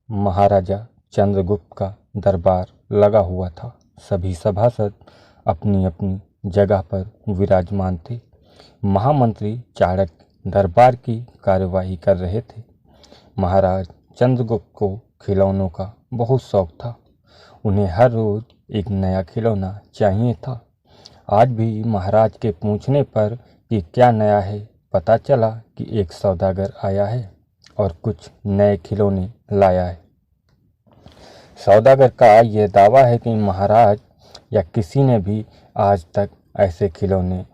महाराजा चंद्रगुप्त का दरबार लगा हुआ था। सभी सभासद अपनी अपनी जगह पर विराजमान थे। महामंत्री चाणक्य दरबार की कार्यवाही कर रहे थे। महाराज चंद्रगुप्त को खिलौनों का बहुत शौक था। उन्हें हर रोज एक नया खिलौना चाहिए था। आज भी महाराज के पूछने पर कि क्या नया है, पता चला कि एक सौदागर आया है और कुछ नए खिलौने लाया है। सौदागर का यह दावा है कि महाराज या किसी ने भी आज तक ऐसे खिलौने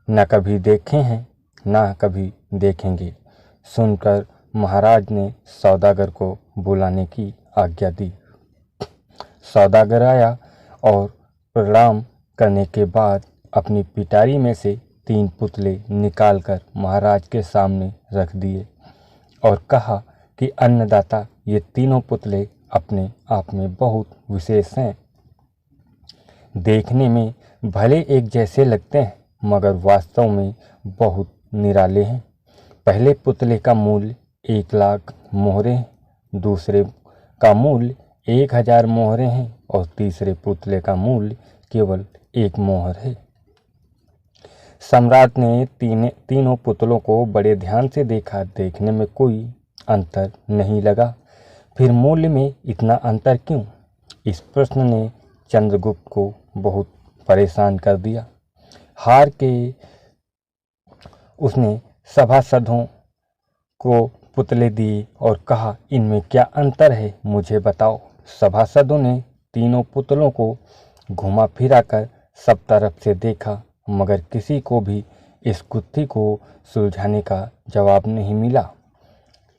न कभी देखे हैं न कभी देखेंगे। सुनकर महाराज ने सौदागर को बुलाने की आज्ञा दी। सौदागर आया और प्रणाम करने के बाद अपनी पिटारी में से 3 पुतले निकालकर महाराज के सामने रख दिए और कहा कि अन्नदाता, ये तीनों पुतले अपने आप में बहुत विशेष हैं। देखने में भले एक जैसे लगते हैं मगर वास्तव में बहुत निराले हैं। पहले पुतले का मूल्य 1 लाख मोहरे हैं, दूसरे का मूल्य 1000 मोहरे हैं और तीसरे पुतले का मूल्य केवल 1 मोहर है। सम्राट ने तीनों पुतलों को बड़े ध्यान से देखा। देखने में कोई अंतर नहीं लगा। फिर मूल्य में इतना अंतर क्यों? इस प्रश्न ने चंद्रगुप्त को बहुत परेशान कर दिया। हार के उसने सभासदों को पुतले दिए और कहा, इनमें क्या अंतर है, मुझे बताओ। सभासदों ने तीनों पुतलों को घुमा फिरा कर सब तरफ से देखा मगर किसी को भी इस गुत्थी को सुलझाने का जवाब नहीं मिला।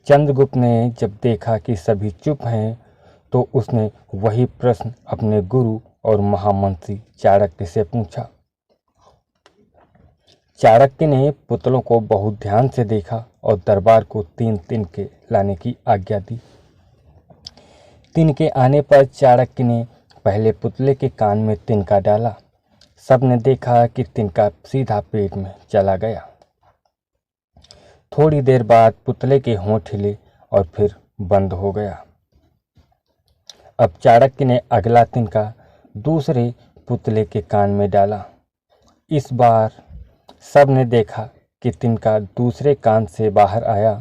चंद्रगुप्त ने जब देखा कि सभी चुप हैं तो उसने वही प्रश्न अपने गुरु और महामंत्री चाणक्य से पूछा। चाणक्य ने पुतलों को बहुत ध्यान से देखा और दरबार को 3 तिनके लाने की आज्ञा दी। तिनके आने पर चाणक्य ने पहले पुतले के कान में तिनका डाला। सबने देखा कि तिनका सीधा पेट में चला गया। थोड़ी देर बाद पुतले के होंठ हिले और फिर बंद हो गया। अब चाणक्य ने अगला तिनका दूसरे पुतले के कान में डाला। इस बार सबने देखा कि तिनका दूसरे कान से बाहर आया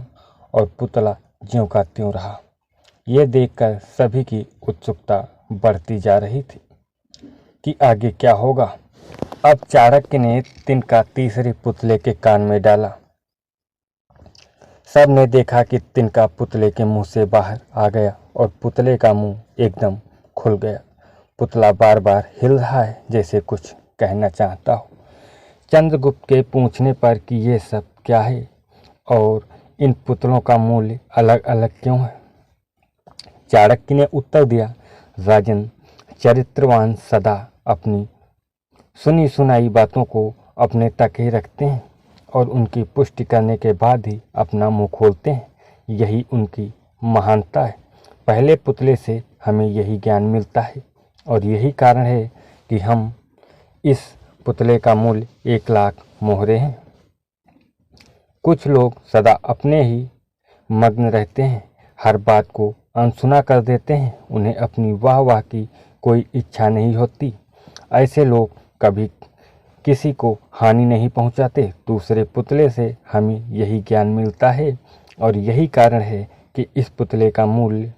और पुतला ज्यों का त्यों रहा। यह देखकर सभी की उत्सुकता बढ़ती जा रही थी कि आगे क्या होगा। अब चाणक्य ने तिनका तीसरे पुतले के कान में डाला। सब ने देखा कि तिनका पुतले के मुंह से बाहर आ गया और पुतले का मुंह एकदम खुल गया। पुतला बार बार हिल रहा है जैसे कुछ कहना चाहता हो। चंद्रगुप्त के पूछने पर कि ये सब क्या है और इन पुतलों का मूल्य अलग अलग क्यों है, चाणक्य ने उत्तर दिया, राजन, चरित्रवान सदा अपनी सुनी सुनाई बातों को अपने तक ही रखते हैं और उनकी पुष्टि करने के बाद ही अपना मुंह खोलते हैं। यही उनकी महानता है। पहले पुतले से हमें यही ज्ञान मिलता है और यही कारण है कि हम इस पुतले का मूल्य 1 लाख मोहरे हैं। कुछ लोग सदा अपने ही मग्न रहते हैं, हर बात को अनसुना कर देते हैं। उन्हें अपनी वाह वाह की कोई इच्छा नहीं होती। ऐसे लोग कभी किसी को हानि नहीं पहुंचाते। दूसरे पुतले से हमें यही ज्ञान मिलता है और यही कारण है कि इस पुतले का मूल्य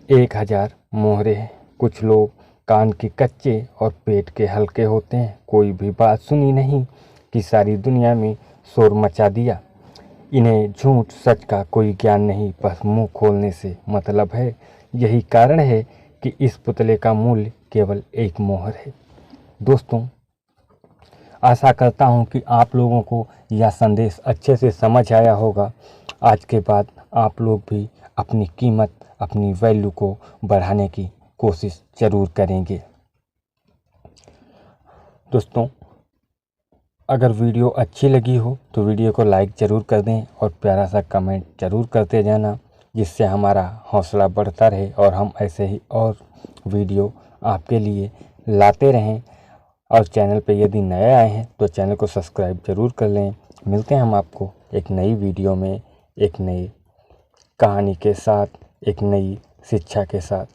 1000 मोहरे है। कुछ लोग कान के कच्चे और पेट के हल्के होते हैं। कोई भी बात सुनी नहीं कि सारी दुनिया में शोर मचा दिया। इन्हें झूठ सच का कोई ज्ञान नहीं, बस मुंह खोलने से मतलब है। यही कारण है कि इस पुतले का मूल्य केवल 1 मोहर है। दोस्तों, आशा करता हूं कि आप लोगों को यह संदेश अच्छे से समझ आया होगा। आज के बाद आप लोग भी अपनी कीमत, अपनी वैल्यू को बढ़ाने की कोशिश ज़रूर करेंगे। दोस्तों, अगर वीडियो अच्छी लगी हो तो वीडियो को लाइक ज़रूर कर दें और प्यारा सा कमेंट ज़रूर करते जाना, जिससे हमारा हौसला बढ़ता रहे और हम ऐसे ही और वीडियो आपके लिए लाते रहें। और चैनल पे यदि नए आए हैं तो चैनल को सब्सक्राइब ज़रूर कर लें। मिलते हैं हम आपको एक नई वीडियो में एक नई कहानी के साथ, एक नई शिक्षा के साथ।